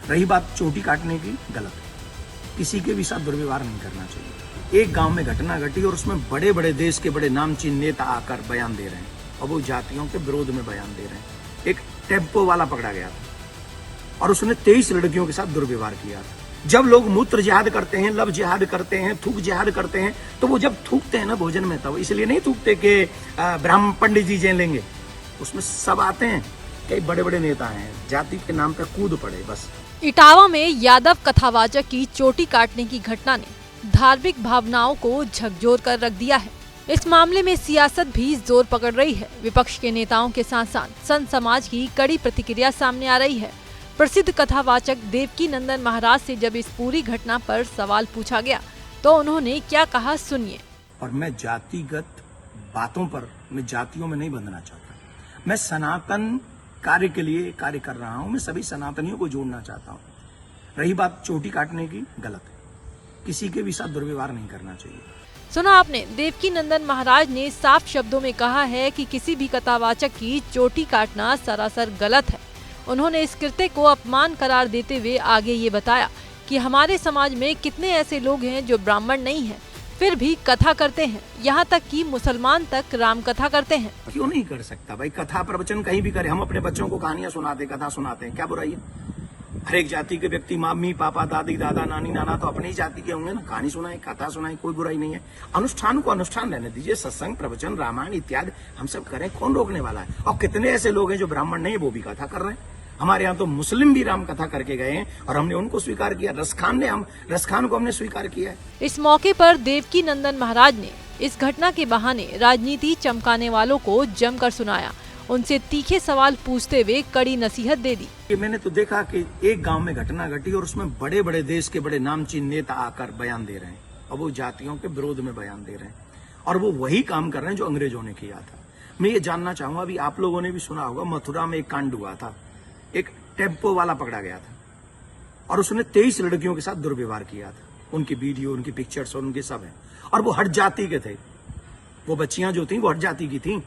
रही बात चोटी काटने की, गलत है। किसी के भी साथ दुर्व्यवहार नहीं करना चाहिए। एक गांव में घटना घटी और उसमें बड़े बड़े देश के बड़े नामचीन नेता आकर बयान दे रहे हैं और वो जातियों के विरोध में बयान दे रहे हैं। एक टेम्पो वाला पकड़ा गया था और उसने 23 लड़कियों के साथ दुर्व्यवहार किया था। जब लोग मूत्र जिहाद करते हैं, लब जिहाद करते हैं, थूक जिहाद करते हैं, तो वो जब थूकते हैं ना भोजन में, तब इसलिए नहीं थूकते कि ब्राह्मण पंडित जी जेल लेंगे। उसमें सब आते हैं, कई बड़े बड़े नेता हैं, जाति के नाम पे कूद पड़े बस। इटावा में यादव कथावाचक की चोटी काटने की घटना ने धार्मिक भावनाओं को झकझोर कर रख दिया है। इस मामले में सियासत भी जोर पकड़ रही है। विपक्ष के नेताओं के साथ साथ संत समाज की कड़ी प्रतिक्रिया सामने आ रही है। प्रसिद्ध कथावाचक देवकी नंदन महाराज से जब इस पूरी घटना पर सवाल पूछा गया तो उन्होंने क्या कहा, सुनिए। और मैं जातिगत बातों पर, मैं जातियों में नहीं बंधना चाहता। मैं सनातन कार्य के लिए कार्य कर रहा हूं। मैं सभी सनातनियों को जोड़ना चाहता हूं। रही बात चोटी काटने की, गलत है। किसी के भी साथ दुर्व्यवहार नहीं करना चाहिए। सुना आपने, देवकी नंदन महाराज ने साफ शब्दों में कहा है कि किसी भी कथावाचक की चोटी काटना सरासर गलत है। उन्होंने इस कृत्य को अपमान करार देते हुए आगे ये बताया कि हमारे समाज में कितने ऐसे लोग हैं जो ब्राह्मण नहीं हैं, फिर भी कथा करते हैं। यहाँ तक कि मुसलमान तक राम कथा करते हैं। क्यों नहीं कर सकता भाई? कथा प्रवचन कहीं भी करे। हम अपने बच्चों को कहानियां सुनाते, कथा सुनाते हैं, क्या बुराई है? हर एक जाति के व्यक्ति, मम्मी पापा दादी दादा नानी नाना तो अपनी ही जाति के होंगे ना। कहानी सुनाए, कथा सुनाए, कोई बुराई नहीं है। अनुष्ठान को अनुष्ठान रहने दीजिए। सत्संग, प्रवचन, रामायण इत्यादि हम सब करें, कौन रोकने वाला है? और कितने ऐसे लोग हैं जो ब्राह्मण नहीं है, वो भी कथा कर रहे हैं। हमारे यहाँ तो मुस्लिम भी राम कथा करके गए हैं और हमने उनको स्वीकार किया। रसखान को हमने स्वीकार किया है। इस मौके पर देवकी नंदन महाराज ने इस घटना के बहाने राजनीति चमकाने वालों को जमकर सुनाया। उनसे तीखे सवाल पूछते हुए कड़ी नसीहत दे दी। मैंने तो देखा कि एक गांव में घटना घटी और उसमें बड़े बड़े देश के बड़े नामचीन नेता आकर बयान दे रहे हैं और वो जातियों के विरोध में बयान दे रहे हैं और वो वही काम कर रहे हैं जो अंग्रेजों ने किया था। मैं ये जानना चाहूंगा, अभी आप लोगों ने भी सुना होगा, मथुरा में एक कांड हुआ था। एक टेम्पो वाला पकड़ा गया था और उसने 23 लड़कियों के साथ दुर्व्यवहार किया था। उनकी वीडियो, उनकी पिक्चर्स और उनके सब है और वो हट जाति के थे। वो बच्चियां जो थी वो हट जाति की थी।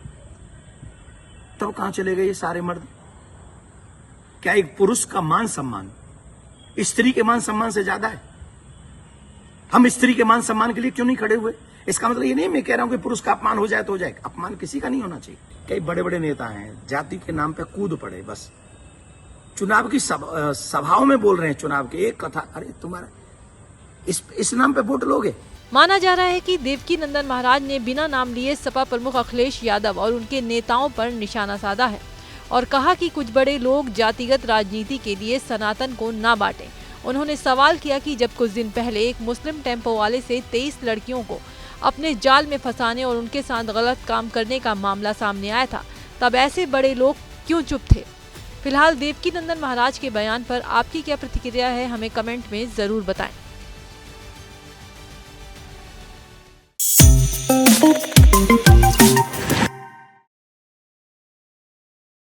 तब कहां चले गए ये सारे मर्द? क्या एक पुरुष का मान सम्मान स्त्री के मान सम्मान से ज्यादा है? हम स्त्री के मान सम्मान के लिए क्यों नहीं खड़े हुए? इसका मतलब ये नहीं मैं कह रहा हूं कि पुरुष का अपमान हो जाए तो हो जाए। अपमान किसी का नहीं होना चाहिए। कई बड़े बड़े नेता हैं, जाति के नाम पे कूद पड़े बस। चुनाव की सभाओं में बोल रहे हैं, चुनाव के एक कथा, अरे तुम्हारा इस नाम पे वोट लोगे? माना जा रहा है कि देवकी नंदन महाराज ने बिना नाम लिए सपा प्रमुख अखिलेश यादव और उनके नेताओं पर निशाना साधा है और कहा कि कुछ बड़े लोग जातिगत राजनीति के लिए सनातन को ना बांटें। उन्होंने सवाल किया कि जब कुछ दिन पहले एक मुस्लिम टेम्पो वाले से 23 लड़कियों को अपने जाल में फंसाने और उनके साथ गलत काम करने का मामला सामने आया था, तब ऐसे बड़े लोग क्यों चुप थे? फिलहाल देवकी नंदन महाराज के बयान पर आपकी क्या प्रतिक्रिया है, हमें कमेंट में जरूर बताएं।